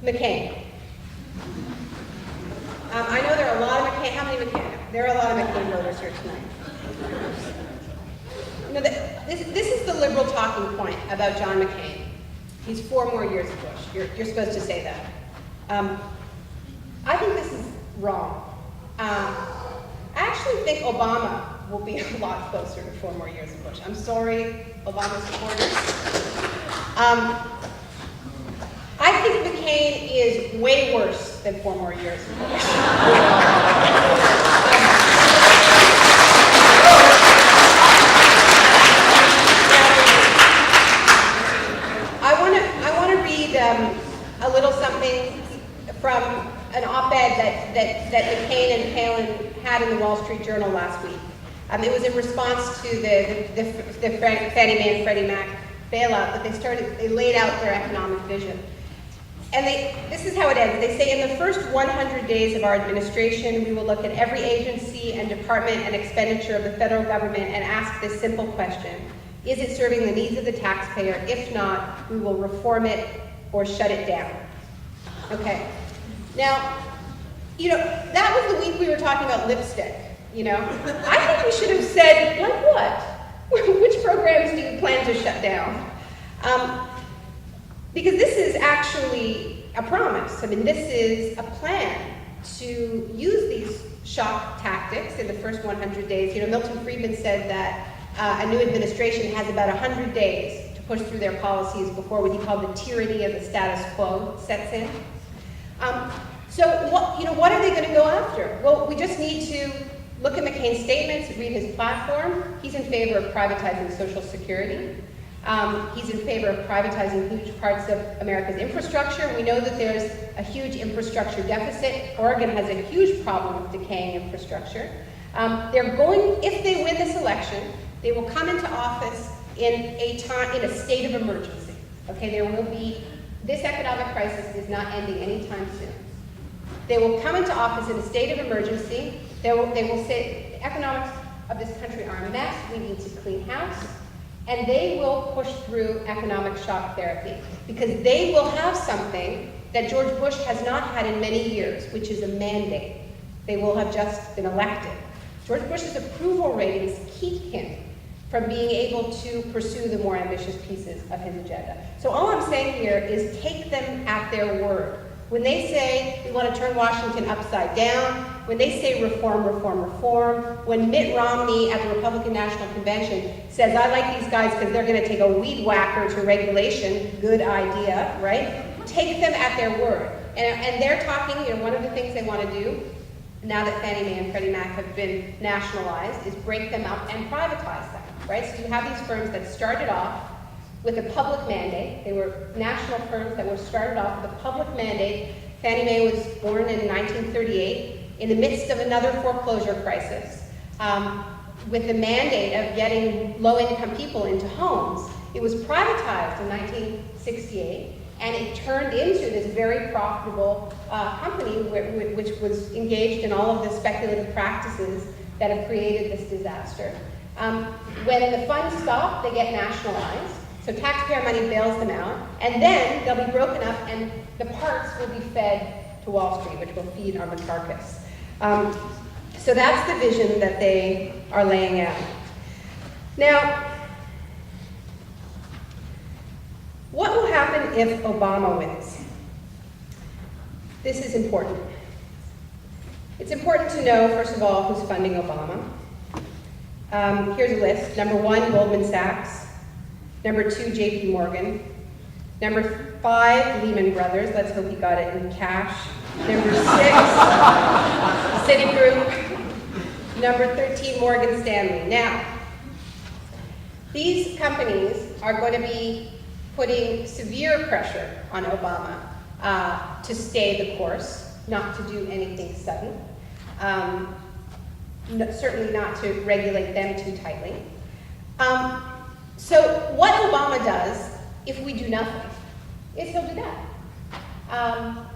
McCain. I know there are a lot of McCain. How many McCain? There are a lot of McCain voters here tonight. You know, this is the liberal talking point about John McCain. He's 4 more years of Bush. You're supposed to say that. I think this is wrong. I actually think Obama will be a lot closer to 4 more years of Bush. I'm sorry, Obama supporters. I think McCain is way worse than 4 more years of Bush. I want to read a little something from an op-ed that McCain and Palin had in the Wall Street Journal last week. It was in response to the Fannie Mae and Freddie Mac bailout that they laid out their economic vision. And this is how it ends. They say, in the first 100 days of our administration, we will look at every agency and department and expenditure of the federal government and ask this simple question: is it serving the needs of the taxpayer? If not, we will reform it or shut it down. Okay. Now, you know, that was the week we were talking about lipstick, you know. I think we should have said, like what? Which programs do you plan to shut down? Because this is actually a promise. I mean, this is a plan to use these shock tactics in the first 100 days. You know, Milton Friedman said that a new administration has about 100 days to push through their policies before what he called the tyranny of the status quo sets in. So what are they going to go after? Well, we just need to look at McCain's statements, read his platform. He's in favor of privatizing Social Security. He's in favor of privatizing huge parts of America's infrastructure. We know that there's a huge infrastructure deficit. Oregon has a huge problem with decaying infrastructure. If they win this election, they will come into office in a state of emergency. Okay, this economic crisis is not ending anytime soon. They will come into office in a state of emergency. They will say, the economics of this country are a mess, we need to clean house. And they will push through economic shock therapy because they will have something that George Bush has not had in many years, which is a mandate. They will have just been elected. George Bush's approval ratings keep him from being able to pursue the more ambitious pieces of his agenda. So all I'm saying here is take them at their word. When they say we want to turn Washington upside down, when they say reform, reform, reform, when Mitt Romney at the Republican National Convention says, I like these guys because they're going to take a weed whacker to regulation, good idea, right? Take them at their word. And they're talking, you know, one of the things they want to do, now that Fannie Mae and Freddie Mac have been nationalized, is break them up and privatize them, right? So you have these firms that started off with a public mandate. They were national firms that were started off with a public mandate. Fannie Mae was born in 1938 in the midst of another foreclosure crisis with the mandate of getting low-income people into homes. It was privatized in 1968, and it turned into this very profitable company which was engaged in all of the speculative practices that have created this disaster. When the funds stop, they get nationalized. So taxpayer money bails them out, and then they'll be broken up, and the parts will be fed to Wall Street, which will feed on the carcass. So that's the vision that they are laying out. Now, what will happen if Obama wins? This is important. It's important to know, first of all, who's funding Obama. Here's a list. Number 1, Goldman Sachs. Number 2, JP Morgan. Number 5, Lehman Brothers. Let's hope he got it in cash. Number 6, Citigroup. Number 13, Morgan Stanley. Now, these companies are going to be putting severe pressure on Obama to stay the course, not to do anything sudden, certainly not to regulate them too tightly. So what Obama does, if we do nothing, is he'll do that.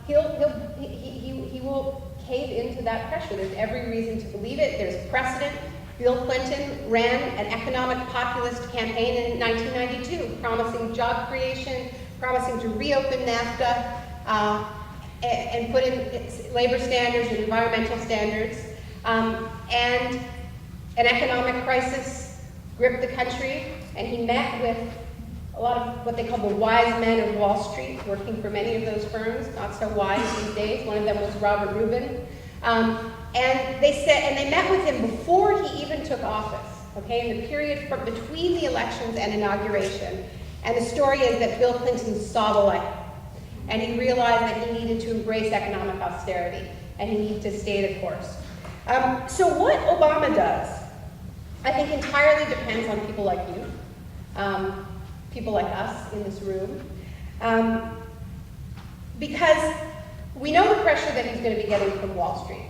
He will cave into that pressure. There's every reason to believe it. There's precedent. Bill Clinton ran an economic populist campaign in 1992, promising job creation, promising to reopen NAFTA, and put in labor standards and environmental standards. And an economic crisis gripped the country, and he met with a lot of what they call the wise men of Wall Street, working for many of those firms, not so wise these days. One of them was Robert Rubin. And they met with him before he even took office, okay, in the period between the elections and inauguration. And the story is that Bill Clinton saw the light, and he realized that he needed to embrace economic austerity, and he needed to stay the course. So what Obama does, I think, entirely depends on people like you, people like us in this room, because we know the pressure that he's going to be getting from Wall Street.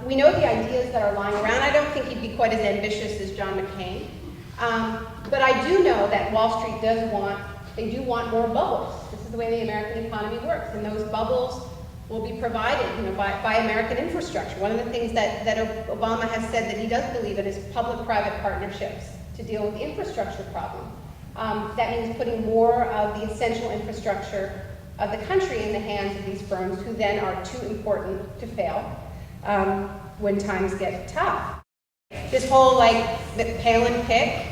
We know the ideas that are lying around. I don't think he'd be quite as ambitious as John McCain. But I do know that Wall Street they do want more bubbles. This is the way the American economy works. And those bubbles will be provided, by American infrastructure. One of the things that Obama has said that he does believe in is public-private partnerships to deal with the infrastructure problem. That means putting more of the essential infrastructure of the country in the hands of these firms, who then are too important to fail when times get tough. This whole the Palin pick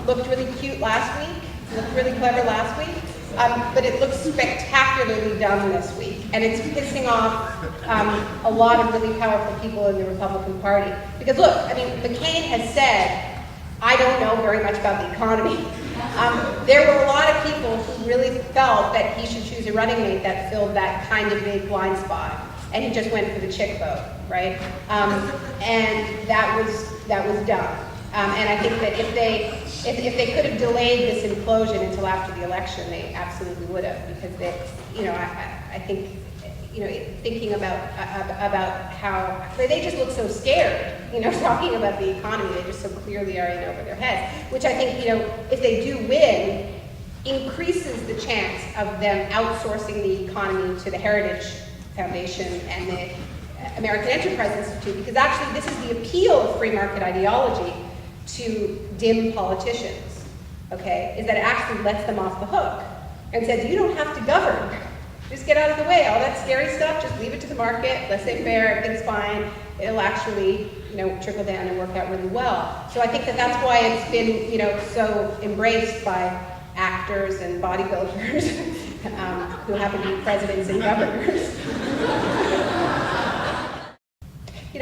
looked really cute last week, looked really clever last week, but it looks spectacularly dumb this week, and it's pissing off a lot of really powerful people in the Republican Party. Because look, McCain has said, I don't know very much about the economy. There were a lot of people who really felt that he should choose a running mate that filled that kind of big blind spot, and he just went for the chick vote, right? And that was dumb. And I think that if they could have delayed this implosion until after the election, they absolutely would have, because I think thinking about how they just look so scared, talking about the economy, they just so clearly are in over their heads, which I think, if they do win, increases the chance of them outsourcing the economy to the Heritage Foundation and the American Enterprise Institute, because actually this is the appeal of free market ideology to dim politicians, okay, is that it actually lets them off the hook and says, you don't have to govern. Just get out of the way. All that scary stuff, just leave it to the market, laissez-faire, everything's fine. It'll actually, trickle down and work out really well. So I think that's why it's been, so embraced by actors and bodybuilders who happen to be presidents and governors.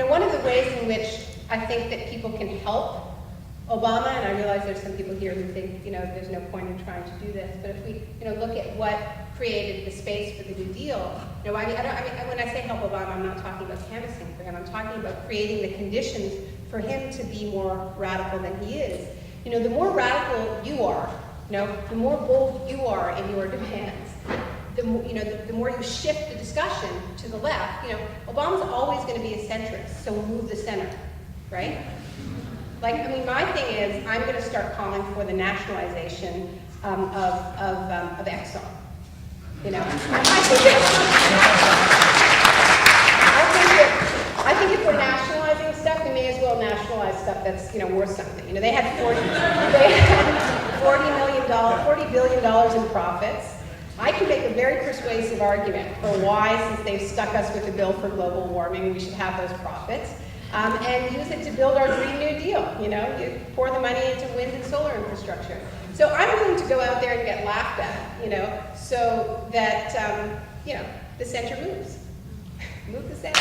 One of the ways in which I think that people can help Obama, and I realize there's some people here who think, there's no point in trying to do this, but if we, look at what created the space for the New Deal, when I say help Obama, I'm not talking about canvassing for him. I'm talking about creating the conditions for him to be more radical than he is. The more radical you are, the more bold you are in your demands, the more you shift the discussion to the left. Obama's always going to be a centrist, so we'll move the center, right? My thing is, I'm going to start calling for the nationalization of Exxon. I think if we're nationalizing stuff, we may as well nationalize stuff that's worth something. They had $40 billion in profits. I can make a very persuasive argument for why, since they've stuck us with a bill for global warming, we should have those profits. And use it to build our Green New Deal. You pour the money into wind and solar infrastructure. So I'm willing to go out there and get laughed at, so that, the center moves. Move the center.